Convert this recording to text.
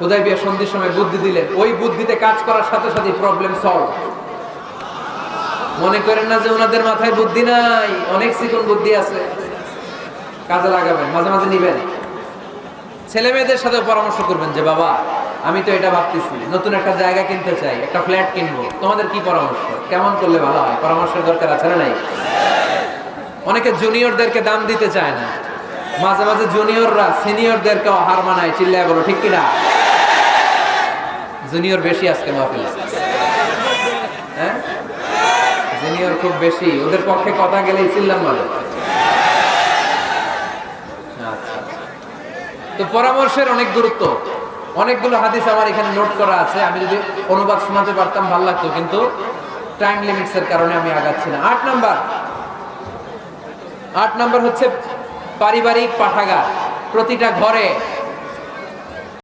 হুদায়বিয়া সন্ধির সময় বুদ্ধি দিলেন, ওই বুদ্ধিতে কাজ করার সাথে সাথে প্রবলেম সলভ। মনে করেন না যে ওনাদের মাথায় বুদ্ধি নাই, অনেক চিকন বুদ্ধি আছে, কাজে লাগাবেন, মাঝে মাঝে নিবেন। ছেলে মেয়েদের সাথে পরামর্শ করবেন যে বাবা আমি তো এটা ভাবতেছি, নতুন একটা জায়গা কিনতে চাই, একটা ফ্ল্যাট কিনবো, তোমাদের কি পরামর্শ, কেমন করলে ভালো হয়? পরামর্শের দরকার আছে না নাই? অনেকে জুনিয়রদেরকে দাম দিতে চায় না, মাঝে মাঝে জুনিয়ররা সিনিয়রদেরকেও হার মানায়, চিল্লায় বলো ঠিক কিনা? জুনিয়র বেশি আজকে মাহফিলে, হ্যাঁ জুনিয়র খুব বেশি, ওদের পক্ষে কথা গেলেই চিল্লাম বলে। আচ্ছা, তো পরামর্শের অনেক গুরুত্ব। অনেকগুলো হাদিস আমার এখানে নোট করা আছে, আমি যদি অনুবাদ শোনাতে পারতাম ভালো লাগতো, কিন্তু টাইম লিমিটস এর কারণে আমি আগাচ্ছি না। 8 নাম্বার হচ্ছে পারিবারিক পাঠাগার। প্রতিটা ঘরে